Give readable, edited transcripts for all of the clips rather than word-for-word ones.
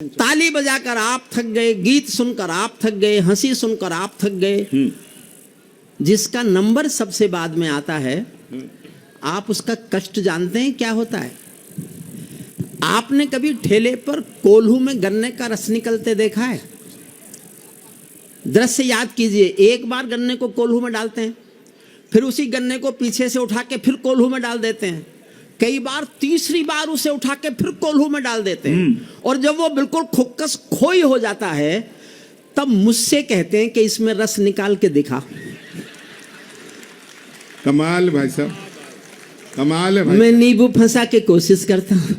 ताली बजाकर आप थक गए, गीत सुनकर आप थक गए, हंसी सुनकर आप थक गए। जिसका नंबर सबसे बाद में आता है, आप उसका कष्ट जानते हैं क्या होता है? आपने कभी ठेले पर कोल्हू में गन्ने का रस निकलते देखा है? दृश्य याद कीजिए। एक बार गन्ने को कोल्हू में डालते हैं, फिर उसी गन्ने को पीछे से उठा के फिर कोल्हू में डाल देते हैं, कई बार तीसरी बार उसे उठा के फिर कोल्हू में डाल देते हैं। और जब वो बिल्कुल खुक्कस खोई हो जाता है, तब मुझसे कहते हैं कि इसमें रस निकाल के दिखा। कमाल भाई साहब, कमाल है भाई। मैं नींबू फंसा के कोशिश करता हूं।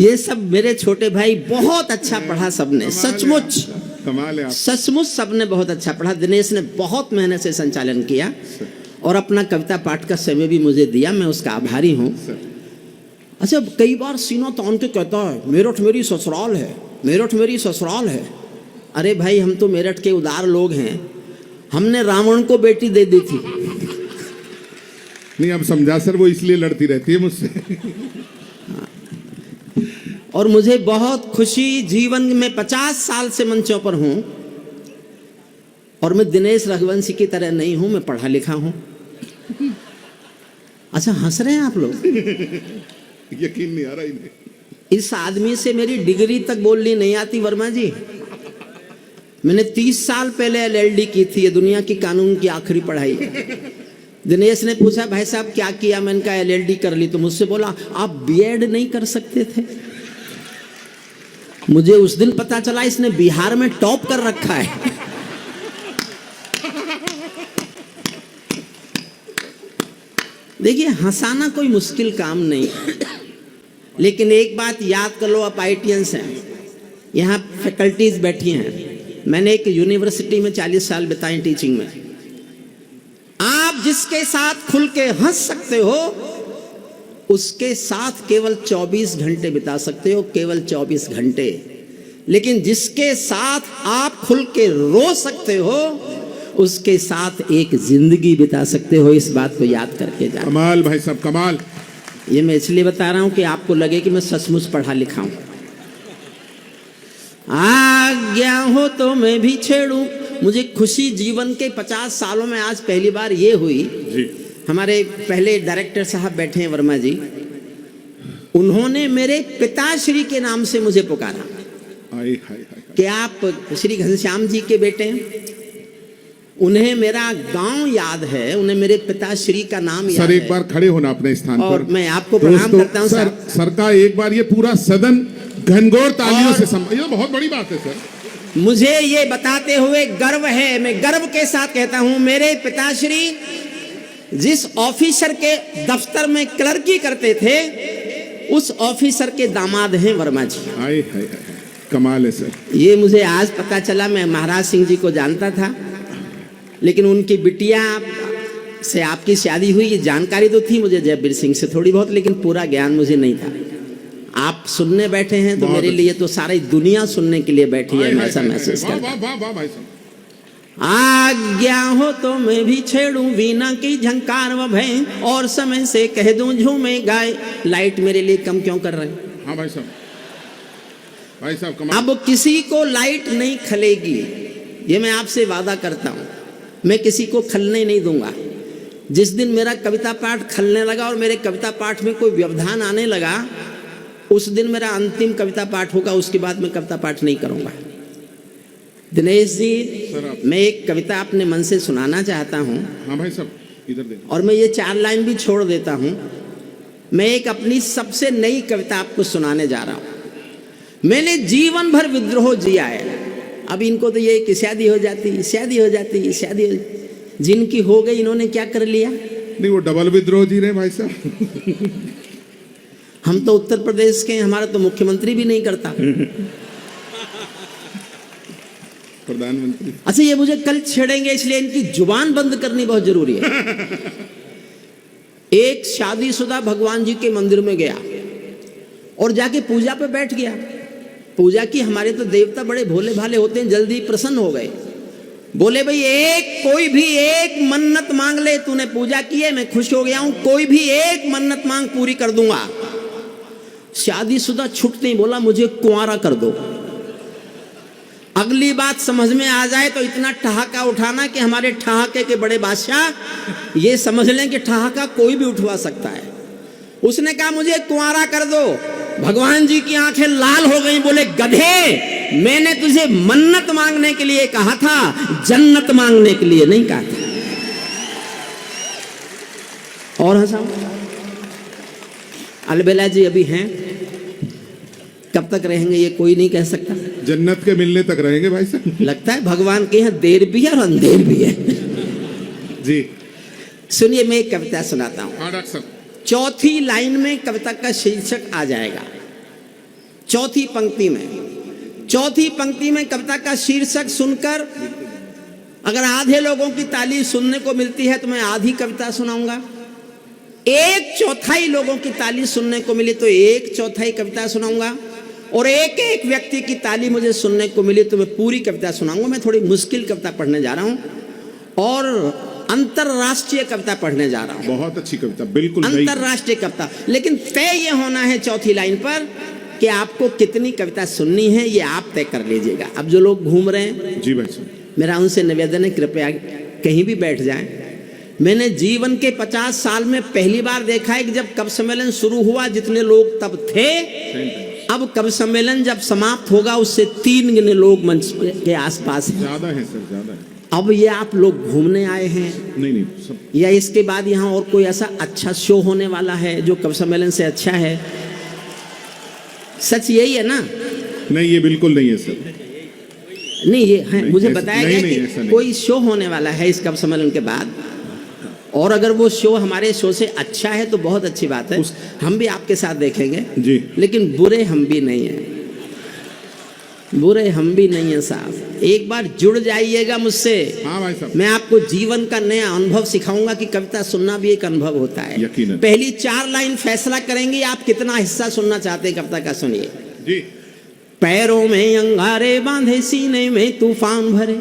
ये सब मेरे छोटे भाई बहुत अच्छा पढ़ा, सबने सचमुच कमाल है, सचमुच सबने बहुत अच्छा पढ़ा। दिनेश ने बहुत मेहनत से संचालन किया और अपना कविता पाठ का समय भी मुझे दिया, मैं उसका आभारी हूँ। अच्छा, कई बार सीना तान के कहता है मेरठ मेरी ससुराल है, मेरठ मेरी ससुराल है। अरे भाई, हम तो मेरठ के उदार लोग हैं, हमने रावण को बेटी दे दी थी। नहीं, अब समझा सर, वो इसलिए लड़ती रहती है मुझसे। और मुझे बहुत खुशी, जीवन में 50 साल से मंचों पर हूं और मैं दिनेश रघुवंशी की तरह नहीं हूं, मैं पढ़ा लिखा हूं। अच्छा, हंस रहे हैं आप लोग? यकीन नहीं आ रहा इन्हें। इस आदमी से मेरी डिग्री तक बोलनी नहीं आती वर्मा जी। मैंने 30 साल पहले LLD की थी, ये दुनिया की कानून की आखिरी पढ़ाई। दिनेश ने पूछा भाई साहब क्या किया? मैंने कहा LLD कर ली। तो मुझसे बोला आप B.Ed नहीं कर सकते थे? मुझे उस दिन पता चला इसने बिहार में टॉप कर रखा है। देखिए, हंसाना कोई मुश्किल काम नहीं, लेकिन एक बात याद कर लो, आप IITians हैं, यहाँ फैकल्टीज बैठी हैं। मैंने एक यूनिवर्सिटी में 40 साल बिताए टीचिंग में। आप जिसके साथ खुल के हंस सकते हो, उसके साथ केवल 24 घंटे बिता सकते हो, केवल 24 घंटे। लेकिन जिसके साथ आप खुल के रो सकते हो, उसके साथ एक जिंदगी बिता सकते हो। इस बात को याद करके जाओ। कमाल भाई साहब, कमाल। ये मैं इसलिए बता रहा हूं कि आपको लगे कि मैं सचमुच पढ़ा लिखा हूं। आज्ञा हो तो मैं भी छेड़ूं। मुझे खुशी जीवन के 50 सालों में आज पहली बार ये हुई जी। हमारे पहले डायरेक्टर साहब बैठे हैं वर्मा जी, उन्होंने मेरे पिताश्री के नाम से मुझे पुकारा कि आप श्री घनश्याम जी के बेटे हैं। उन्हें मेरा गांव याद है, उन्हें मेरे पिताश्री का नाम याद है। सर, एक बार खड़े होना अपने स्थान और पर। मैं आपको प्रणाम करता हूं सर। सर का एक बार ये पूरा सदन घनघोर तालियों से ये बहुत बड़ी बात है सर। मुझे ये बताते हुए गर्व है, मैं गर्व के साथ कहता हूं, मेरे पिताश्री जिस ऑफिसर के दफ्तर में क्लर्की करते थे, उस ऑफिसर के दामाद हैं वर्मा जी। हाय हाय, कमाल है सर। ये मुझे आज पता चला। मैं महाराज सिंह जी को जानता था, लेकिन उनकी बिटिया से आपकी शादी हुई, ये जानकारी तो थी मुझे जयवीर सिंह से थोड़ी बहुत, लेकिन पूरा ज्ञान मुझे नहीं था। आप सुनने बैठे हैं तो मेरे लिए तो सारी दुनिया सुनने के लिए बैठी है, मैं ऐसा महसूस करता हूं। आज्ञा हो तो मैं भी छेड़ूं वीणा की झंकार व भय, और समय से कह दूं झूमे गाए। लाइट मेरे लिए कम क्यों कर रहे हैं? हाँ भाई साहब, भाई साहब कमाल। अब किसी को लाइट नहीं खलेगी, ये मैं आपसे वादा करता हूं। मैं किसी को खलने नहीं दूंगा। जिस दिन मेरा कविता पाठ खलने लगा और मेरे कविता पाठ में कोई व्यवधान आने लगा, उस दिन मेरा अंतिम कविता पाठ होगा। उसके बाद मैं कविता पाठ नहीं करूंगा। दिनेश जी, मैं एक कविता अपने मन से सुनाना चाहता हूं। हाँ भाई साहब, इधर देखो। और मैं ये 4 लाइन भी छोड़ देता हूं। मैं एक अपनी सबसे नई कविता आपको सुनाने जा रहा हूं। मैंने जीवन भर विद्रोह जिया है। अब इनको तो ये कि शादी हो जाती, शादी हो जाती, शादी हो, जिनकी हो गई इन्होंने क्या कर लिया? नहीं, वो डबल विद्रोह जी रहे भाई साहब। हम तो उत्तर प्रदेश के, हमारा तो मुख्यमंत्री भी नहीं करता, प्रधानमंत्री। अच्छा, ये मुझे कल छेड़ेंगे, इसलिए इनकी जुबान बंद करनी बहुत जरूरी है। एक शादीशुदा भगवान जी के मंदिर में गया और जाके पूजा पे बैठ गया। पूजा की, हमारे तो देवता बड़े भोले भाले होते हैं, जल्दी प्रसन्न हो गए। बोले भाई, कोई भी एक मन्नत मांग ले, तूने पूजा की है, मैं खुश हो गया हूं, कोई भी एक मन्नत मांग, पूरी कर दूंगा। शादीशुदा छूटते ही बोला मुझे कुंवारा कर दो। अगली बात समझ में आ जाए तो इतना ठहाका उठाना कि हमारे ठहाके के बड़े बादशाह ये समझ लें कि ठहाका कोई भी उठवा सकता है। उसने कहा मुझे कुंवारा कर दो। भगवान जी की आंखें लाल हो गई, बोले गधे, मैंने तुझे मन्नत मांगने के लिए कहा था, जन्नत मांगने के लिए नहीं कहा था। और हंसाओ। अलबेला जी अभी हैं, कब तक रहेंगे ये कोई नहीं कह सकता। जन्नत के मिलने तक रहेंगे भाई साहब। लगता है भगवान के यहाँ देर भी है और अंधेर भी है। जी सुनिए, मैं एक कविता सुनाता हूँ। हाँ डॉक्टर साहब। चौथी लाइन में कविता का शीर्षक आ जाएगा। चौथी पंक्ति में कविता का शीर्षक सुनकर अगर आधे लोगों की ताली सुनने को मिलती है तो मैं आधी कविता सुनाऊंगा। 1/4 लोगों की ताली सुनने को मिली तो 1/4 कविता सुनाऊंगा। और एक एक व्यक्ति की ताली मुझे सुनने को मिली तो मैं पूरी कविता सुनाऊंगा। मैं थोड़ी मुश्किल कविता पढ़ने जा रहा हूं और अंतरराष्ट्रीय कविता पढ़ने जा रहा हूं। बहुत अच्छी कविता, बिल्कुल अंतरराष्ट्रीय कविता। लेकिन तय ये होना है चौथी लाइन पर कि आपको कितनी कविता सुननी है, ये आप तय कर लीजिएगा। अब जो लोग घूम रहे हैं, जी भाई साहब, मेरा उनसे निवेदन है कृपया कहीं भी बैठ जाएं। मैंने जीवन के 50 साल में पहली बार देखा है कि जब कवि सम्मेलन शुरू हुआ जितने लोग तब थे, अब कवि सम्मेलन जब समाप्त होगा उससे 3 गुने लोग मंच के आसपास हैं। ज्यादा है सर, ज्यादा है। अब ये आप लोग घूमने आए हैं नहीं सब, या इसके बाद यहाँ और कोई ऐसा अच्छा शो होने वाला है जो कवि सम्मेलन से अच्छा है? सच यही है ना? नहीं ये बिल्कुल नहीं है सर। नहीं ये है, नहीं, मुझे ऐसा- बताया नहीं, गया नहीं, कि ऐसा नहीं। कोई शो होने वाला है इस कवि सम्मेलन के बाद, और अगर वो शो हमारे शो से अच्छा है तो बहुत अच्छी बात है। हम भी आपके साथ देखेंगे जी। लेकिन बुरे हम भी नहीं हैं, बुरे हम भी नहीं हैं साहब। एक बार जुड़ जाइएगा मुझसे। हाँ भाई साहब, मैं आपको जीवन का नया अनुभव सिखाऊंगा कि कविता सुनना भी एक अनुभव होता है। यकीनन। पहली 4 लाइन फैसला करेंगी आप कितना हिस्सा सुनना चाहते हैं कविता का। सुनिए। जी पैरों में अंगारे बांधे सीने में तूफान भरे,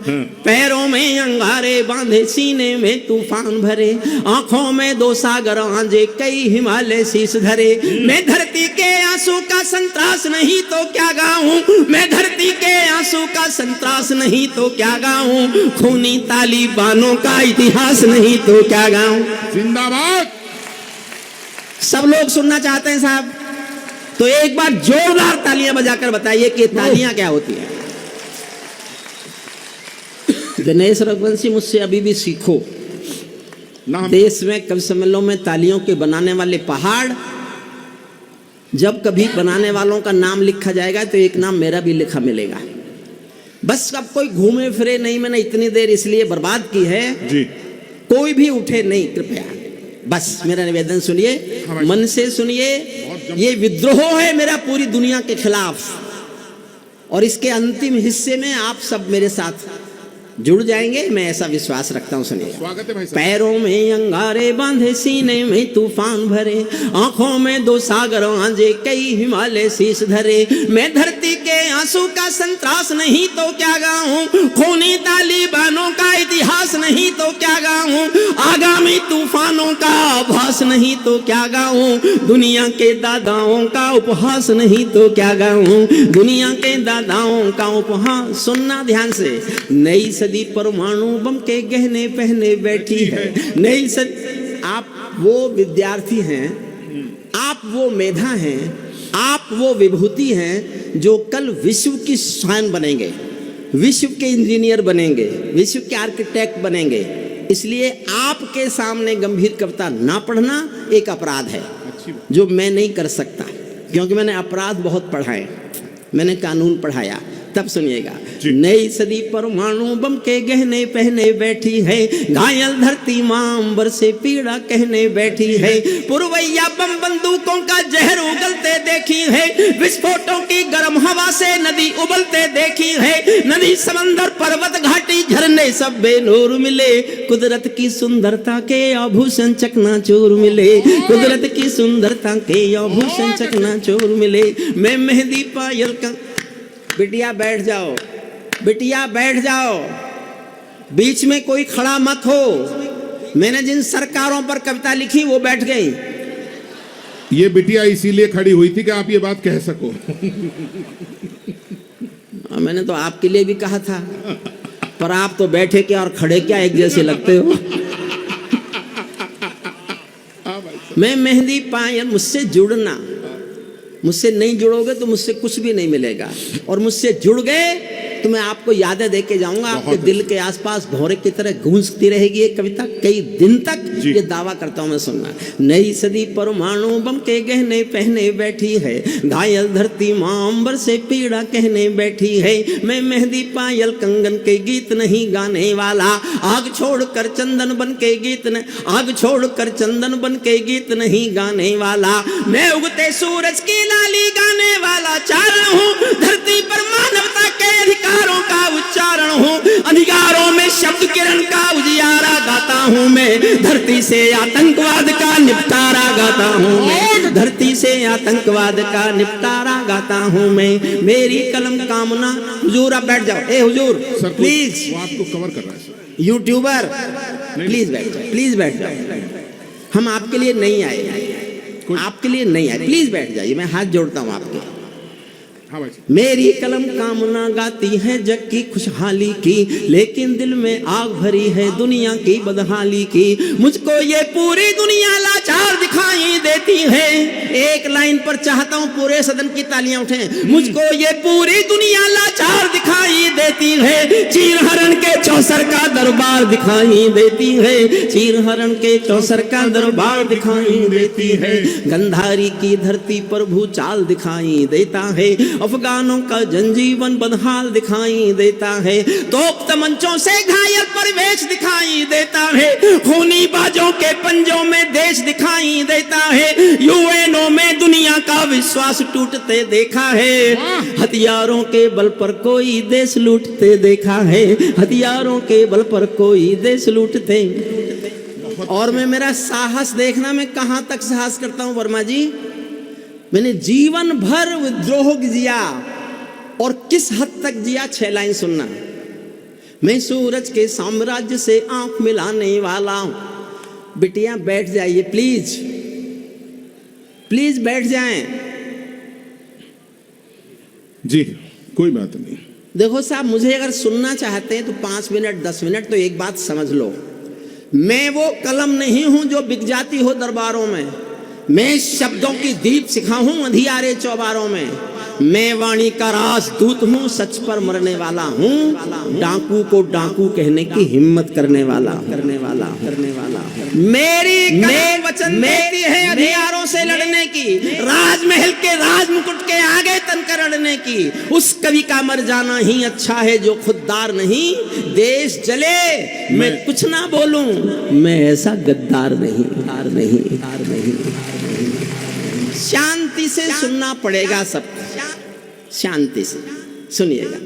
हाँ। पैरों में अंगारे बांधे सीने में तूफान भरे, आंखों में 2 सागर आंजे कई हिमालय शीश धरे। मैं धरती के आंसू का संतरास नहीं तो क्या गाऊं, मैं धरती के आंसू का संतरास नहीं तो क्या गाऊं, खूनी तालिबानों का इतिहास नहीं तो क्या गाऊं। जिंदाबाद। सब लोग सुनना चाहते हैं साहब, तो एक बार जोरदार तालियां बजाकर बताइए कि तालियां क्या होती है। दिनेश रघुवंशी, मुझसे अभी भी सीखो। देश में कवि सम्मेलनों में तालियों के बनाने वाले पहाड़, जब कभी बनाने वालों का नाम लिखा जाएगा तो एक नाम मेरा भी लिखा मिलेगा। बस अब कोई घूमे फिरे नहीं, मैंने इतनी देर इसलिए बर्बाद की है जी। कोई भी उठे नहीं, कृपया बस मेरा निवेदन सुनिए, मन से सुनिए। ये विद्रोह है मेरा पूरी दुनिया के खिलाफ, और इसके अंतिम हिस्से में आप सब मेरे साथ जुड़ जाएंगे, मैं ऐसा विश्वास रखता हूं। सुनिए। स्वागत है भाई साहब। पैरों में अंगारे बांधे सीने में तूफान भरे, आंखों में 2 सागर आंजे कई हिमालय शीश धरे। मैं धरती के आंसू का संतरास नहीं तो क्या गाऊं, खूनी तालिबानों का इतिहास नहीं तो क्या गाऊं, आगामी तूफानों का आभास नहीं तो क्या गाऊं, दुनिया के दादाओं का उपहास नहीं तो क्या गाऊं, दुनिया के दादाओं का उपहास। सुनना ध्यान से। नई सदी परमाणु बम के गहने पहने बैठी है, नई सदी। आप वो विद्यार्थी हैं, आप वो मेधा हैं, आप वो विभूति हैं जो कल विश्व की शान बनेंगे, विश्व के इंजीनियर बनेंगे, विश्व के आर्किटेक्ट बनेंगे। इसलिए आपके सामने गंभीर कविता ना पढ़ना एक अपराध है जो मैं नहीं कर सकता, क्योंकि मैंने अपराध बहुत पढ़ाए, मैंने कानून पढ़ाया। तब सुनिएगा। नई सदी परमाणु बम के गहने पहने बैठी है, घायल धरती मां अंबर से पीड़ा कहने बैठी है, पुरवैया बम बंदूकों का जहर उगलते देखी है, विस्फोटों की गर्म हवा से नदी उबलते देखी है, नदी समंदर पर्वत घाटी झरने सब बेनूर मिले, कुदरत की सुंदरता के आभूषण चकनाचूर मिले, कुदरत की सुंदरता के आभूषण चकनाचूर मिले। मैं मेहंदी पायल का। बिटिया बैठ जाओ, बिटिया बैठ जाओ, बीच में कोई खड़ा मत हो। मैंने जिन सरकारों पर कविता लिखी वो बैठ गई। ये बिटिया इसीलिए खड़ी हुई थी कि आप ये बात कह सको। मैंने तो आपके लिए भी कहा था, पर आप तो बैठे क्या और खड़े क्या एक जैसे लगते हो। मैं मेहंदी पायल, मुझसे जुड़ना, मुझसे नहीं जुड़ोगे तो मुझसे कुछ भी नहीं मिलेगा, और मुझसे जुड़ गए तो मैं आपको यादें दे के जाऊंगा। आपके दिल के आसपास भौरे की तरह गूंजती रहेगी ये कविता कई दिन तक। ये दावा करता हूं मैं, सुनना। नई सदी परमाणु बम के गहने पहने बैठी है, घायल धरती मां अंबर से पीड़ा कहने बैठी है। मैं मेहंदी पायल कंगन के गीत नहीं गाने वाला, आग छोड़कर चंदन बन के आग छोड़कर चंदन बन के गीत नहीं गाने वाला। मैं उगते सूरज की लाली गाने वाला चारण हूँ, धरती पर मानवता के अधिकारों का उच्चारण हूँ, अधिकारों में शब्द किरण का उजियारा गाता हूँ मैं, धरती से आतंकवाद का निपटारा गाता हूँ मैं, धरती से आतंकवाद का निपटारा गाता हूँ मैं। मेरी कलम कामना। हुजूर आप बैठ जाओ, ए हुजूर प्लीज, वो आपको कवर कर रहा है सर। यूट्यूबर प्लीज बैठ जाओ, प्लीज बैठ जाओ। हम आपके लिए नहीं आए, आपके लिए नहीं आए, प्लीज बैठ जाइए, मैं हाथ जोड़ता हूँ आपके। हाँ भाई। मेरी कलम कामना गाती है जग की खुशहाली की, लेकिन दिल में आग भरी है दुनिया की बदहाली की। मुझको ये पूरी दुनिया लाचार दिखाई देती है। एक लाइन पर चाहता हूँ पूरे सदन की तालियां उठें। मुझको ये पूरी दुनिया लाचार दिखाई देती है, चीर हरण के चौसर का दरबार दिखाई देती है, चीर हरण के चौसर का दरबार दिखाई देती है। गंधारी की धरती पर भूचाल दिखाई देता है, अफगानों का जनजीवन बदहाल दिखाई देता है। तोप तमंचों से घायल परिवेश दिखाई देता है, खूनी बाजों के पंजों में देश दिखाई देता है। यूएनओ में दुनिया का विश्वास टूटते देखा है, हथियारों के बल पर कोई देश लूटते देखा है, हथियारों के बल पर कोई देश लूटते। और मैं मेरा साहस देखना, मैं कहां तक साहस करता हूं वर्मा जी। मैंने जीवन भर विद्रोह जिया, और किस हद तक जिया, 6 लाइन सुनना। मैं सूरज के साम्राज्य से आंख मिलाने वाला हूं। बिटिया बैठ जाइए प्लीज, प्लीज बैठ जाएं। जी कोई बात नहीं। देखो साहब, मुझे अगर सुनना चाहते हैं तो 5 मिनट 10 मिनट, तो एक बात समझ लो, मैं वो कलम नहीं हूं जो बिक जाती हो दरबारों में। मैं शब्दों की दीप सिखा हूं अंधियारे चौबारों में। मैं वाणी का राजदूत हूँ, सच पर मरने वाला हूँ, डाकू को डाकू कहने की हिम्मत करने वाला करने वाला मेरी वचन देती है हथियारों से लड़ने की, राजमहल के राजमुकुट के आगे तनकर लड़ने की। उस कवि का मर जाना ही अच्छा है जो खुददार नहीं। देश जले मैं कुछ ना बोलूं, मैं ऐसा गद्दार नहीं, हार नहीं, हार नहीं। शांति से सुनना पड़ेगा सब, शांति से सुनिएगा।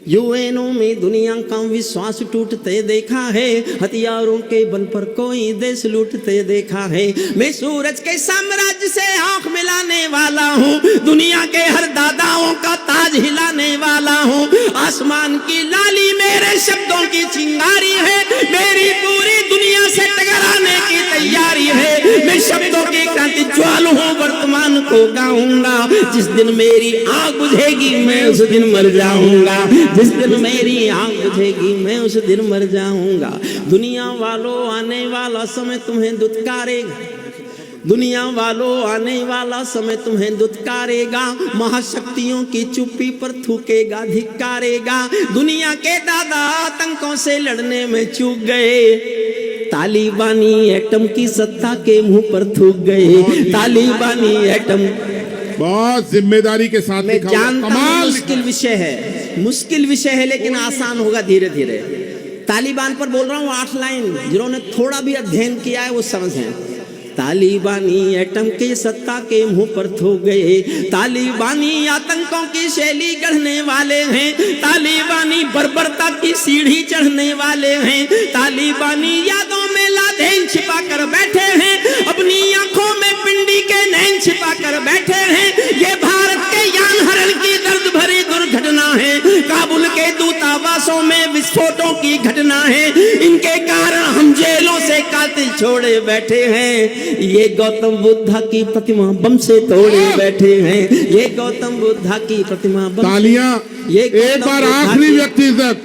यूएनओ में दुनिया का विश्वास टूटते देखा है, हथियारों के बल पर कोई देश लूटते देखा है। मैं सूरज के साम्राज्य से आंख मिलाने वाला हूँ, दुनिया के हर दादाओं का ताज हिलाने वाला हूँ। आसमान की लाली मेरे शब्दों की चिंगारी है, मेरी पूरी दुनिया से टकराने की तैयारी है। मैं शब्दों की क्रांति ज्वाल हूँ, वर्तमान को गाऊंगा। जिस दिन मेरी आग बुझेगी मैं उस दिन मर जाऊंगा, जिस दिन मेरी आंख बुझेगी मैं उस दिन मर जाऊंगा। दुनिया वालों आने वाला समय तुम्हें दुत्कारेगा, दुनिया वालों आने वाला समय तुम्हें दुत्कारेगा। महाशक्तियों की चुप्पी पर थूकेगा, धिक्कारेगा। दुनिया के दादा आतंकों से लड़ने में चूक गए, तालिबानी एटम की सत्ता के मुंह पर थूक गए। तालिबानी एटम बहुत जिम्मेदारी के साथ मैं जानता हूं मुश्किल विषय है, मुश्किल विषय है, लेकिन आसान होगा धीरे धीरे। तालिबान पर बोल रहा हूँ 8 लाइन, जिन्होंने थोड़ा भी अध्ययन किया है वो समझें। तालिबानी एटम की सत्ता के मुंह पर थूक गए, तालिबानी आतंकों की शैली गढ़ने वाले हैं, तालिबानी बर्बरता की सीढ़ी चढ़ने वाले हैं, तालिबानी यादों में लादेन छिपा कर बैठे हैं, अपनी आंखों में पिंडी के नैन छिपा कर बैठे हैं। ये भारत के यान हरण की दर्द भरी दुर्घटना है, काबुल के दूतावासों में विस्फोटों की घटना है। इनके कारण हम जेलों से दिल छोड़े बैठे हैं। ये गौतम बुद्धा की प्रतिमा बम से तोड़े बैठे हैं। ये गौतम बुद्धा की प्रतिमा बम तालियां एक बार आखिरी व्यक्ति तक,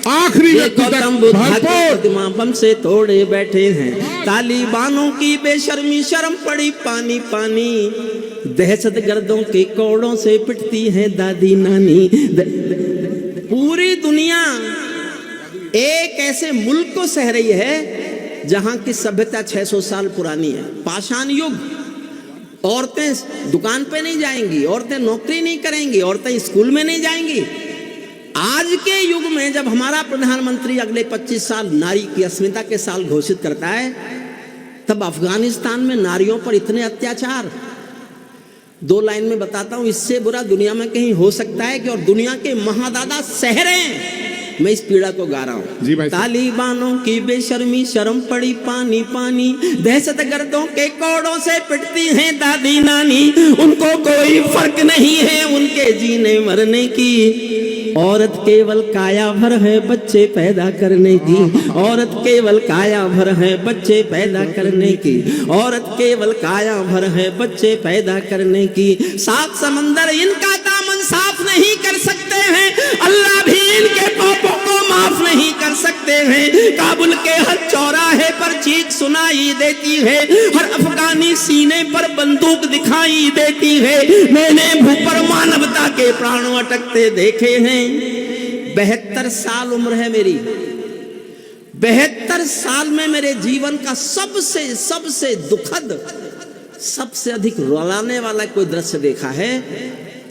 आखिरी व्यक्ति तक गौतम बुद्धा की भरपूर। प्रतिमा बम से तोड़े बैठे हैं। तालिबानों की बेशर्मी शर्म पड़ी पानी पानी। दहशत गर्दों के कोड़ों से पिटती है दादी नानी। पूरी दुनिया एक ऐसे मुल्क को सह रही है जहां की सभ्यता 600 साल पुरानी है। पाषाण युग। औरतें दुकान पे नहीं जाएंगी, औरतें नौकरी नहीं करेंगी, औरतें स्कूल में नहीं जाएंगी। आज के युग में जब हमारा प्रधानमंत्री अगले 25 साल नारी की अस्मिता के साल घोषित करता है, तब अफगानिस्तान में नारियों पर इतने अत्याचार। 2 लाइन में बताता हूं, इससे बुरा दुनिया में कहीं हो सकता है कि और दुनिया के महादादा सह रहे हैं। मैं इस पीड़ा को गा रहा हूं। जी भाई। तालिबानों की बेशर्मी शर्म पड़ी पानी पानी। दहशत गर्दों के कोड़ों से पिटती हैं दादी नानी। उनको कोई फर्क नहीं है उनके जीने मरने की। औरत केवल काया भर है बच्चे पैदा करने की। औरत केवल काया भर है बच्चे पैदा करने की। औरत केवल काया भर है बच्चे पैदा करने की। 7 समंदर इनका दामन साफ नहीं कर सकते हैं। अल्लाह भी इनके पापों को माफ नहीं कर सकते हैं। काबुल के हर चौराहे पर चीख सुनाई देती है। हर अफगानी सीने पर बंदूक दिखाई देती है। मैंने भूपर मानवता के प्राण अटकते देखे हैं। 72 साल उम्र है मेरी। 72 साल में मेरे जीवन का सबसे दुखद, सबसे अधिक रुलाने वाला कोई दृश्य देखा है,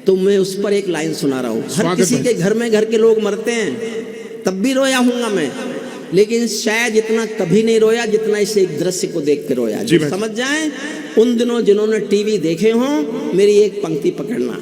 तो मैं उस पर एक लाइन सुना रहा हूं। हर किसी के घर में घर के लोग मरते हैं, तब भी रोया हूंगा मैं, लेकिन शायद इतना कभी नहीं रोया जितना इस एक दृश्य को देख के रोया। जो समझ जाएं, उन दिनों जिन्होंने टीवी देखे हों, मेरी एक पंक्ति पकड़ना।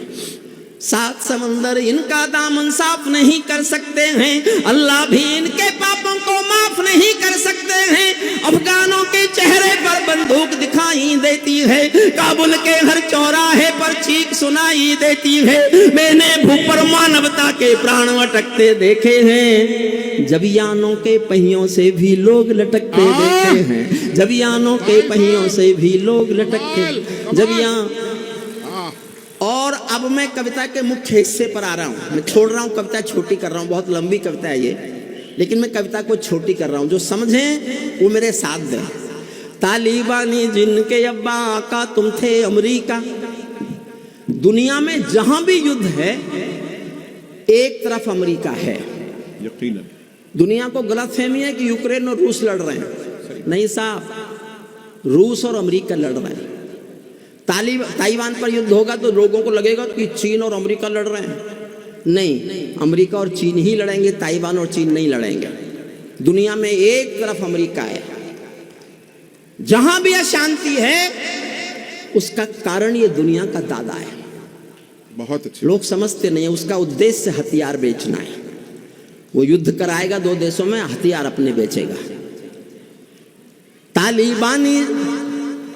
7 समंदर इनका दामन साफ नहीं कर सकते हैं। अल्लाह भी इनके पापों को माफ नहीं कर सकते हैं। अफगानों के चेहरे पर बंदूक दिखाई देती है। काबुल के हर चौराहे पर चीख सुनाई देती है। मैंने भूपर मानवता के प्राण अटकते देखे हैं। जबियानों के पहियों से भी लोग लटकते देखे हैं। जबियानों के पहियों से भी लोग लटकते जबियान। और अब मैं कविता के मुख्य हिस्से पर आ रहा हूं। मैं छोड़ रहा हूं, कविता छोटी कर रहा हूं। बहुत लंबी कविता है ये, लेकिन मैं कविता को छोटी कर रहा हूं। जो समझें वो मेरे साथ दें। तालिबानी जिनके अब्बा आका तुम थे अमेरिका। दुनिया में जहां भी युद्ध है, एक तरफ अमेरिका है। यकीनन दुनिया को गलतफहमी है कि यूक्रेन और रूस लड़ रहे हैं। नहीं साहब, रूस और अमेरिका लड़ रहे हैं। ताइवान पर युद्ध होगा तो लोगों को लगेगा कि चीन और अमेरिका लड़ रहे हैं। नहीं, अमेरिका और चीन ही लड़ेंगे, ताइवान और चीन नहीं लड़ेंगे। दुनिया में एक तरफ अमेरिका है। जहां भी अशांति है, उसका कारण ये दुनिया का दादा है। बहुत अच्छे लोग समझते नहीं है। उसका उद्देश्य हथियार बेचना है। वो युद्ध कराएगा 2 देशों में, हथियार अपने बेचेगा। तालिबानी,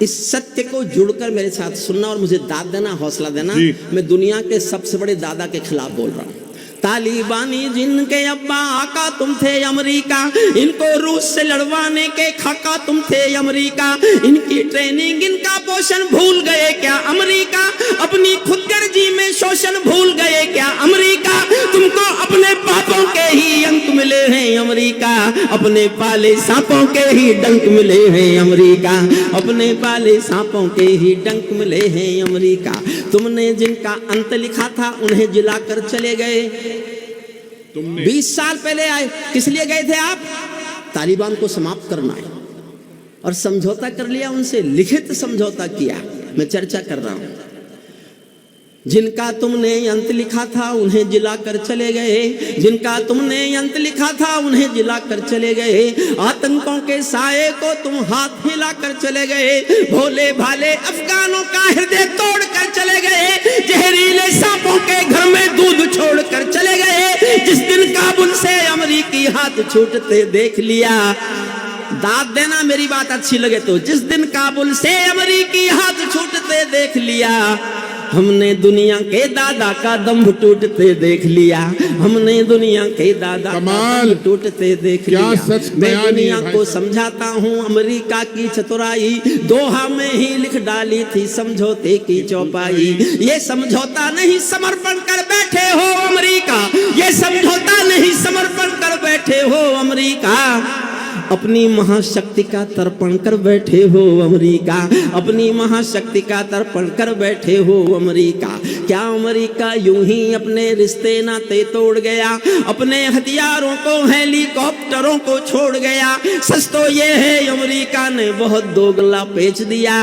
इस सत्य को जुड़कर मेरे साथ सुनना और मुझे दाद देना, हौसला देना। मैं दुनिया के सबसे बड़े दादा के खिलाफ बोल रहा हूं। तालिबानी जिनके अब्बा आका तुम थे अमेरिका। इनको रूस से लड़वाने के खाका तुम थे अमेरिका। इनकी ट्रेनिंग, इनका पोषण भूल गए क्या अमेरिका। अपनी खुदगर्जी में शोषण भूल गए क्या अमेरिका। तुमको अपने पापों के ही अंक मिले हैं अमेरिका। अपने पाले सांपों के ही डंक मिले हैं अमेरिका। अपने पाले सांपों के ही डंक मिले हैं अमेरिका। तुमने जिनका अंत लिखा था उन्हें जिलाकर चले गए। 20 साल पहले आए, किस लिए गए थे आप? तालिबान को समाप्त करना है। और समझौता कर लिया उनसे, लिखित समझौता किया। मैं चर्चा कर रहा हूं। जिनका तुमने अंत लिखा था उन्हें जिलाकर चले गए। जिनका तुमने अंत लिखा था उन्हें जिलाकर चले गए। आतंकों के साए को तुम हाथ हिलाकर चले गए। भोले भाले अफगानों का हृदय तोड़कर चले गए। जहरीले सांपों के घर में दूध छोड़कर चले गए। जिस दिन काबुल से अमेरिकी हाथ छूटते देख लिया, दाद देना मेरी बात अच्छी लगे तो। जिस दिन काबुल से अमेरिकी हाथ छूटते देख लिया, हमने दुनिया के दादा का दम्भ टूटते देख लिया, हमने दुनिया के दादा का दम्भ टूटते देख लिया। मैं दुनिया को समझाता हूँ अमेरिका की चतुराई, दोहा में ही लिख डाली थी समझौते की चौपाई। ये समझौता नहीं समर्पण कर बैठे हो अमेरिका, ये समझौता नहीं समर्पण कर बैठे हो अमेरिका, अपनी महाशक्ति का तर्पण कर बैठे हो अमेरिका, अपनी महाशक्ति का तर्पण कर बैठे हो अमेरिका। क्या अमेरिका यूं ही अपने रिश्ते नाते तोड़ गया, अपने हथियारों को हेलीकॉप्टरों को छोड़ गया? सच तो ये है अमेरिका ने बहुत दोगला पेच दिया,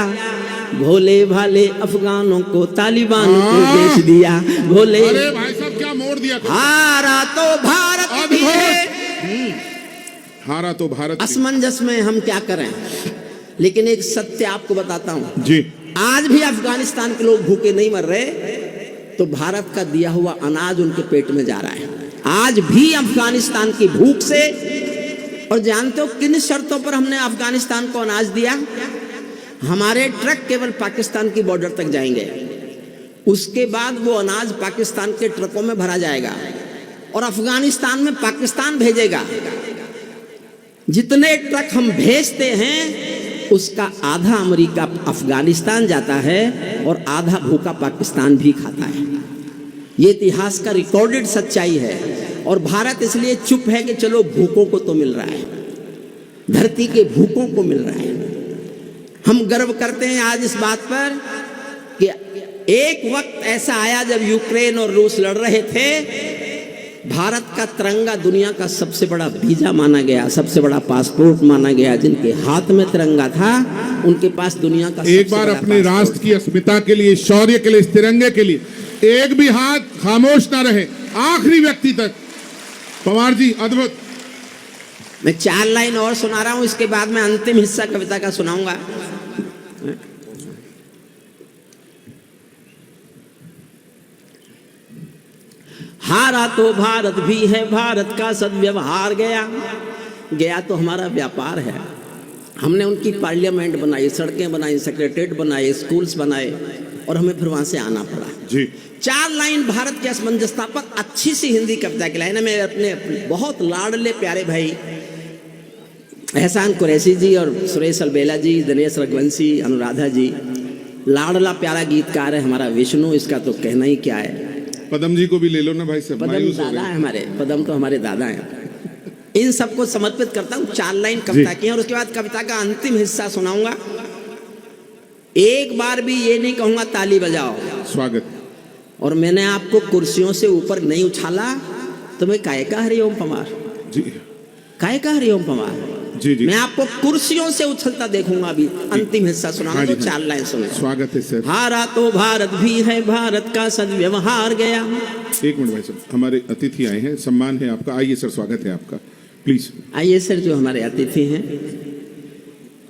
भोले भाले अफगानों को तालिबान को बेच दिया। भोले अरे भाई साहब क्या मोड़ दिया, हारा तो भारत भी है, हारा तो भारत। असमंजस में हम क्या करें, लेकिन एक सत्य आपको बताता हूं जी, आज भी अफगानिस्तान के लोग भूखे नहीं मर रहे, तो भारत का दिया हुआ अनाज उनके पेट में जा रहा है आज भी अफगानिस्तान की भूख से। और जानते हो किन शर्तों पर हमने अफगानिस्तान को अनाज दिया? हमारे ट्रक केवल पाकिस्तान की बॉर्डर तक जाएंगे, उसके बाद वो अनाज पाकिस्तान के ट्रकों में भरा जाएगा और अफगानिस्तान में पाकिस्तान भेजेगा। जितने ट्रक हम भेजते हैं उसका आधा अमेरिका अफगानिस्तान जाता है और आधा भूखा पाकिस्तान भी खाता है। ये इतिहास का रिकॉर्डेड सच्चाई है। और भारत इसलिए चुप है कि चलो भूखों को तो मिल रहा है, धरती के भूखों को मिल रहा है। हम गर्व करते हैं आज इस बात पर कि एक वक्त ऐसा आया जब यूक्रेन और रूस लड़ रहे थे, भारत का तिरंगा दुनिया का सबसे बड़ा वीजा माना गया, सबसे बड़ा पासपोर्ट माना गया। जिनके हाथ में तिरंगा था उनके पास दुनिया का एक बार अपने राष्ट्र की अस्मिता के लिए, शौर्य के लिए, इस तिरंगे के लिए एक भी हाथ खामोश ना रहे, आखिरी व्यक्ति तक। पवार जी अद्भुत। मैं 4 लाइन और सुना रहा हूं, इसके बाद मैं अंतिम हिस्सा कविता का सुनाऊंगा। हारा तो भारत भी है, भारत का सद्व्यवहार गया, गया तो हमारा व्यापार है। हमने उनकी पार्लियामेंट बनाई, सड़कें बनाई, सेक्रेटरीट बनाए, स्कूल्स बनाए और हमें फिर वहां से आना पड़ा जी। 4 लाइन भारत के असमंजसता पर अच्छी सी हिंदी कविता की लाइन है। मैं अपने बहुत लाडले प्यारे भाई एहसान कुरैशी जी और सुरेश अलबेला जी, दिनेश रघुवंशी, अनुराधा जी, लाडला प्यारा गीतकार है हमारा विष्णु, इसका तो कहना ही क्या है। पदम जी को भी ले लो ना भाई साहब, पदम दादा है हमारे, पदम तो हमारे दादा हैं। इन सबको समर्पित करता हूँ। 4 लाइन कविता की है और उसके बाद कविता का अंतिम हिस्सा सुनाऊंगा। एक बार भी ये नहीं कहूंगा ताली बजाओ, स्वागत। और मैंने आपको कुर्सियों से ऊपर नहीं उछाला तो मैं काय का हरिओम पवार जी, काय का हरिओम पवार जी जी। मैं आपको कुर्सियों से उछलता देखूंगा। अभी अंतिम हिस्सा सुनाऊंगा तो 4 लाइन सुनो। स्वागत है सर। हारा तो भारत भी है, भारत का सद्व्यवहार गया। 1 मिनट भाई साहब, हमारे अतिथि आए हैं, सम्मान है आपका। आइए सर, स्वागत है आपका, प्लीज आइए सर। जो हमारे अतिथि हैं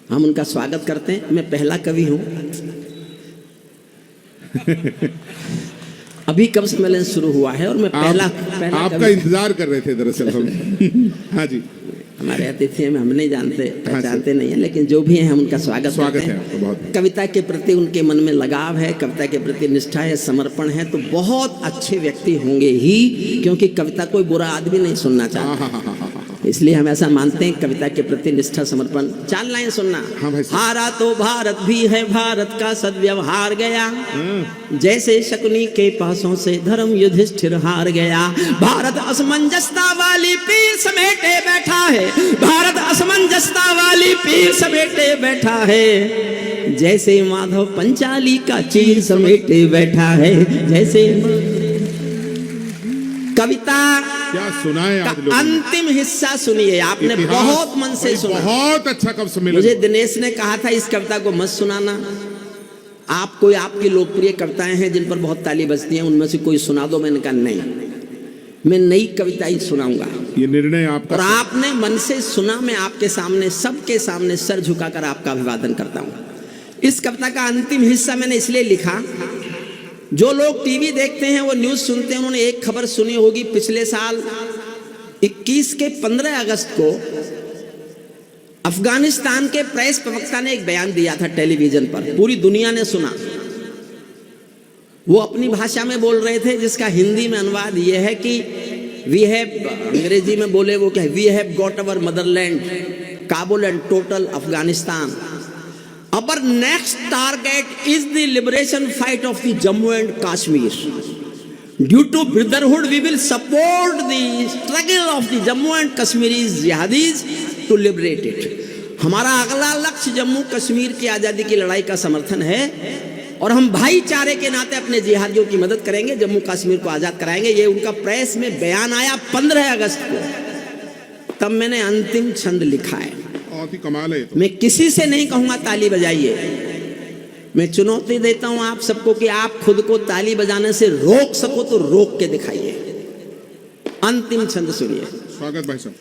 हम उनका स्वागत करते हैं। मैं पहला कवि हूं। अभी कब सम्मेलन शुरू हुआ है और मैं पहला आपका इंतजार कर रहे थे दरअसल हम। हाँ जी, हमारे अतिथि हम नहीं जानते, पहचानते नहीं है, लेकिन जो भी हैं हम उनका स्वागत करते हैं। आपका बहुत। कविता के प्रति उनके मन में लगाव है, कविता के प्रति निष्ठा है, समर्पण है, तो बहुत अच्छे व्यक्ति होंगे ही, क्योंकि कविता कोई बुरा आदमी नहीं सुनना चाहता। इसलिए हम ऐसा मानते हैं, कविता के प्रति निष्ठा, समर्पण। 4 लाइन सुनना। हारा तो भारत भी है, भारत का सद्व्यवहार गया, जैसे शकुनी के पासों से धर्म युधिष्ठिर हार गया। भारत असमंजसता वाली पीर समेटे बैठा है, भारत असमंजसता वाली पीर समेटे बैठा है, जैसे माधव पंचाली का चीर समेटे बैठा है। जैसे कविता क्या सुनाए आज लोग। अंतिम हिस्सा सुनिए, आपने बहुत मन से सुना, बहुत अच्छा कब सम्मेलन। मुझे दिनेश ने कहा था इस कविता को मत सुनाना, आपको आपकी लोकप्रिय कविताएं हैं जिन पर बहुत ताली बजती हैं, उनमें से कोई सुना दो। मैंने कहा नहीं, मैं नई कविता ही सुनाऊंगा। ये निर्णय आपका, और आपने मन से सुना, मैं आपके सामने, सबके सामने सर झुकाकर आपका अभिवादन करता हूं। इस कविता का अंतिम हिस्सा मैंने इसलिए लिखा, जो लोग टीवी देखते हैं, वो न्यूज़ सुनते हैं, उन्होंने एक खबर सुनी होगी। पिछले साल 21 के 15 अगस्त को अफगानिस्तान के प्रेस प्रवक्ता ने एक बयान दिया था टेलीविजन पर, पूरी दुनिया ने सुना। वो अपनी भाषा में बोल रहे थे, जिसका हिंदी में अनुवाद ये है कि वी हैव, अंग्रेजी में बोले वो क्या, we have got our motherland, Kabul and total Afghanistan. Our next target is the liberation fight of the Jammu and Kashmir. Due to brotherhood we will support the struggle of the Jammu and Kashmiri jihadis to liberate it. हमारा अगला लक्ष्य जम्मू कश्मीर की आज़ादी की लड़ाई का समर्थन है और हम भाईचारे के नाते अपने जिहादियों की मदद करेंगे, जम्मू कश्मीर को आज़ाद कराएंगे। ये उनका प्रेस में बयान आया 15 अगस्त को, तब मैंने अंतिम छंद लिखा है। बहुत ही कमाल है। मैं किसी से नहीं कहूँगा ताली बजाइए, मैं चुनौती देता हूँ आप सबको कि आप खुद को ताली बजाने से रोक सको तो रोक के दिखाइए। अंतिम छंद सुनिए। स्वागत भाई साहब।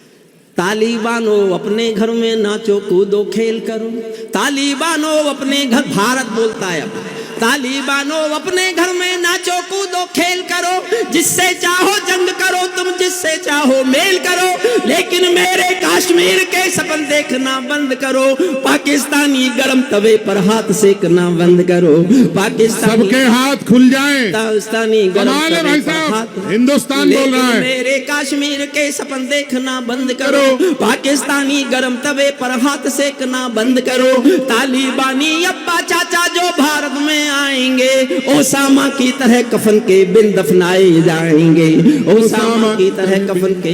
तालिबानो अपने घर में नाचो कूदो खेल करो, तालिबानो अपने घर, भारत बोलता है अब, तालिबानो अपने घर में नाचो कूदो खेल करो, जिससे चाहो जंग करो तुम, जिससे चाहो मेल करो, लेकिन मेरे कश्मीर के सपन देखना बंद करो, पाकिस्तानी गरम तवे पर हाथ सेकना बंद करो, पाकिस्तानी सबके हाथ खुल जाएं, पाकिस्तानी गरम तवे पर हाथ, हिंदुस्तान बोल रहा है, मेरे कश्मीर के सपन देखना बंद करो, पाकिस्तानी गरम तवे पर हाथ सेकना बंद करो, तालिबानी अब्बा चाचा जो भारत में आएंगे, ओसामा की तरह कफन के बिन दफनाए जाएंगे, ओसामा की तरह कफन के।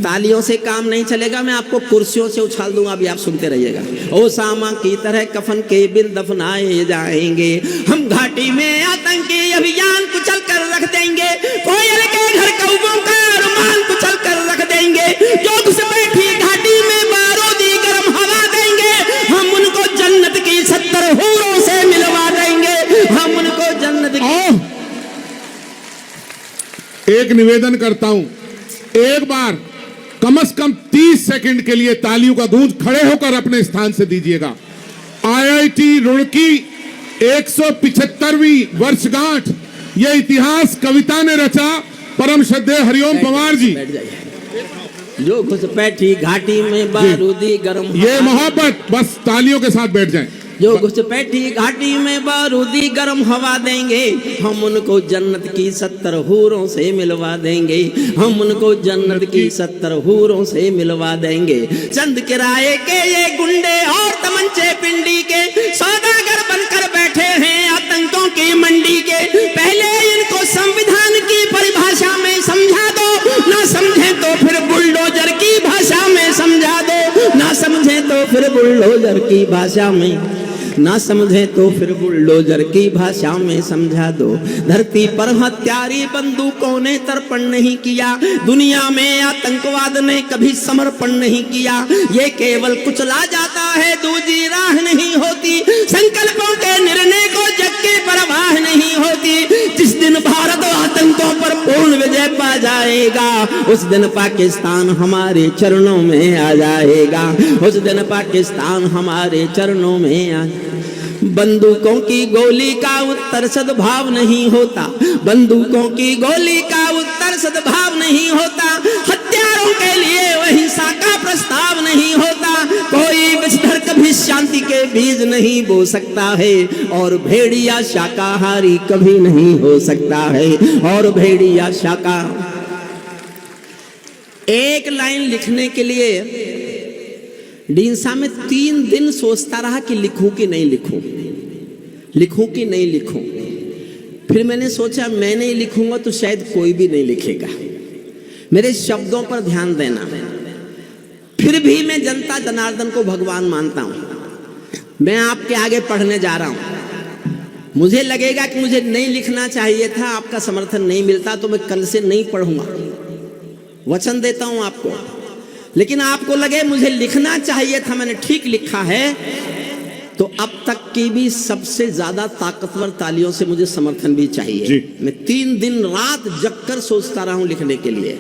तालियों से काम नहीं चलेगा, मैं आपको कुर्सियों से उछाल दूंगा, अभी आप सुनते रहिएगा। ओसामा की तरह कफन के बिन दफनाए जाएंगे, हम घाटी में आतंकी अभियान कुचल कर रख देंगे, कोयल के घर कौवों का अरमान कुचल कर रख देंगे, जो घुसपैठी घाटी में बारूदी गर्म हवा देंगे, हम उनको जन्नत की 70 हूरों से मिलवा देंगे, हम उनको जन्नत की। एक निवेदन करता हूं, एक बार कम से कम 30 सेकंड के लिए तालियों का गूंज खड़े होकर अपने स्थान से दीजिएगा। आईआईटी रुड़की 175वीं वर्षगांठ, यह इतिहास कविता ने रचा परम श्रद्धेय हरिओम पवार जी। जो घुसपैठी घाटी में बारूदी गर्म, ये मोहब्बत, बस तालियों के साथ बैठ जाएं। जो घुसपैठी घाटी में बारूदी गर्म हवा देंगे, हम उनको जन्नत की 70 हूरों से मिलवा देंगे, हम उनको जन्नत की 70 हूरों से मिलवा देंगे। चंद किराए के ये गुंडे और तमंचे पिंडी के सौदागर बनकर बैठे हैं आतंकों की मंडी के, पहले इनको संविधान की परिभाषा में समझा दो, ना समझे तो फिर बुलडोजर की भाषा में समझा दो, ना समझे तो फिर बुलडोजर की भाषा में, ना समझे तो फिर बुलडोजर की भाषा में समझा दो। धरती पर हत्यारी बंदूकों ने तर्पण नहीं किया, दुनिया में आतंकवाद ने कभी समर्पण नहीं किया, ये केवल कुचला जाता है, दूजी राह नहीं होती, संकल्पों के निर्णय को जग की परवाह नहीं होती। जिस दिन भारत आतंकों पर पूर्ण विजय पा जाएगा, उस दिन पाकिस्तान हमारे चरणों में आ जाएगा, उस दिन पाकिस्तान हमारे चरणों में आ। बंदूकों की गोली का उत्तर सद्भाव नहीं होता, बंदूकों की गोली का उत्तर सद्भाव नहीं होता, हत्यारों के लिए अहिंसा का प्रस्ताव नहीं होता, कोई विषधर कभी शांति के बीज नहीं बो सकता है, और भेड़िया शाकाहारी कभी नहीं हो सकता है, और भेड़िया शाकाहारी। एक लाइन लिखने के लिए डींसा में 3 दिन सोचता रहा कि लिखूं कि नहीं लिखूं, लिखूं कि नहीं लिखूं। फिर मैंने सोचा मैं नहीं लिखूंगा तो शायद कोई भी नहीं लिखेगा, मेरे शब्दों पर ध्यान देना। फिर भी मैं जनता जनार्दन को भगवान मानता हूं। मैं आपके आगे पढ़ने जा रहा हूं, मुझे लगेगा कि मुझे नहीं लिखना चाहिए था, आपका समर्थन नहीं मिलता तो मैं कल से नहीं पढ़ूंगा, वचन देता हूं आपको। लेकिन आपको लगे मुझे लिखना चाहिए था, मैंने ठीक लिखा है, तो अब तक की भी सबसे ज्यादा ताकतवर तालियों से मुझे समर्थन भी चाहिए। मैं 3 दिन रात जगकर सोचता रहा हूं लिखने के लिए।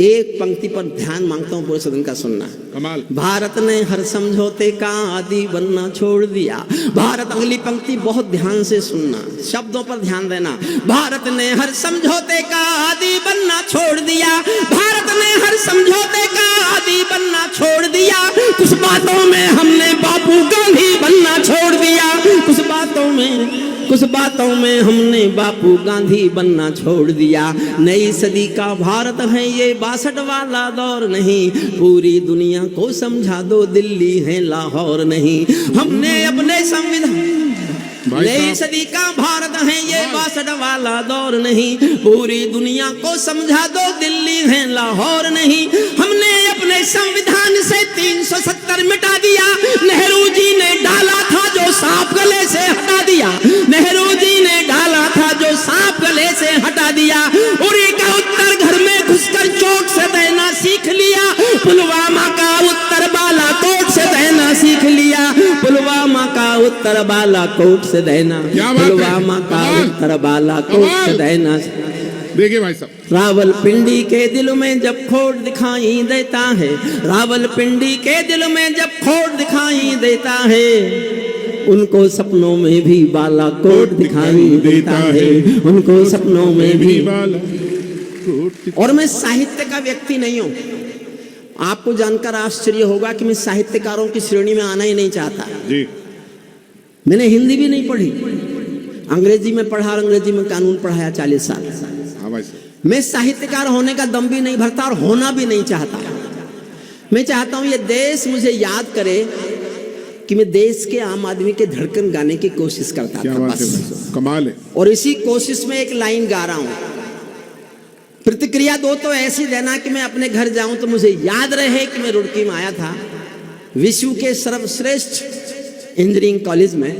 एक पंक्ति पर ध्यान मांगता हूं पूरे सदन का सुनना। कमाल। भारत ने हर समझौते का आदि बनना छोड़ दिया। भारत, अगली पंक्ति बहुत ध्यान से सुनना, शब्दों पर ध्यान देना। भारत ने हर समझौते का आदि बनना छोड़ दिया, भारत ने हर समझौते का आदि बनना छोड़ दिया, कुछ बातों में हमने बापू गांधी बनना छोड़ दिया, कुछ बातों में कुछ बातों में हमने बापू गांधी बनना छोड़ दिया। नई सदी का भारत है ये 62 वाला दौर नहीं, पूरी दुनिया को समझा दो दिल्ली है लाहौर नहीं। हमने अपने संविधान, नई सदी का भारत है ये 62 वाला दौर नहीं, पूरी दुनिया को समझा दो दिल्ली है लाहौर नहीं। हमने अपने संविधान से 370 मिटा दिया, नेहरू जी ने डाला था जो सांप गले से हटा दिया, नेहरू जी ने डाला था जो सांप गले से हटा दिया। उरी का उत्तर घर में घुसकर चोट से देना सीख लिया, पुलवामा का उत्तर बालाकोट से देना सीख लिया, पुलवामा का उत्तर बालाकोट से देना, पुलवामा का उत्तर बालाकोट से देना। देखिए भाई साहब, रावलपिंडी के दिल में जब खोट दिखाई देता है, रावलपिंडी के दिल में जब खोट दिखाई देता है, उनको सपनों में भी बालाकोट दिखाई देता है, उनको सपनों में भी बालाकोट। और मैं साहित्य का व्यक्ति नहीं हूं, आपको जानकर आश्चर्य होगा कि मैं साहित्यकारों की श्रेणी में आना ही नहीं चाहता जी। मैंने हिंदी भी नहीं पढ़ी, अंग्रेजी में पढ़ा, अंग्रेजी में कानून पढ़ाया 40 साल। हाँ भाई साहब, मैं साहित्यकार होने का दम भी नहीं भरता और होना भी नहीं चाहता। मैं चाहता हूं ये देश मुझे याद करे कि मैं देश के आम आदमी के धड़कन गाने की कोशिश करता था, बस। कमाल है। और इसी कोशिश में एक लाइन गा रहा हूं, प्रतिक्रिया दो तो ऐसी देना कि मैं अपने घर जाऊं तो मुझे याद रहे कि मैं रुड़की में आया था, विश्व के सर्वश्रेष्ठ इंजीनियरिंग कॉलेज में,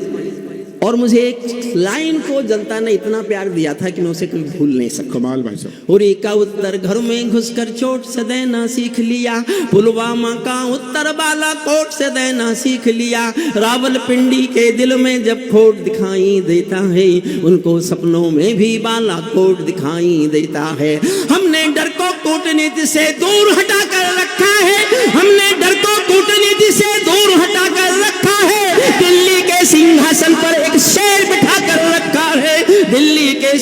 और मुझे एक लाइन को जनता ने इतना प्यार दिया था कि मैं उसे कभी भूल नहीं सकता। कमाल भाई साहब। उरी का उत्तर घर में घुसकर चोट से देना सीख लिया, पुलवामा का उत्तर बालाकोट से देना सीख लिया। रावलपिंडी के दिल में जब खोट दिखाई देता है, उनको सपनों में भी बालाकोट दिखाई देता है। हमने डर को कूटनीति से दूर हटा कर रखा है, हमने डर को कूटनीति से दूर हटा कर रखा है। दिल्ली के सिंहासन पर एक शेर बिठा कर रखा है, दिल्ली के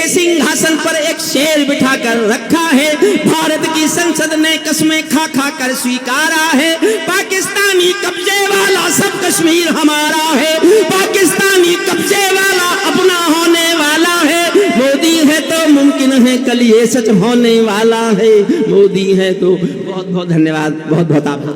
सिंहासन पर एक शेर बिठा कर रखा है। भारत की संसद ने कस्में खा खा कर स्वीकारा है, पाकिस्तानी कब्जे वाला सब कश्मीर हमारा है, पाकिस्तानी कब्जे वाला अपना होने वाला है। मोदी है तो मुमकिन है कल ये सच होने वाला है, मोदी है तो। बहुत बहुत धन्यवाद, बहुत बहुत आभार।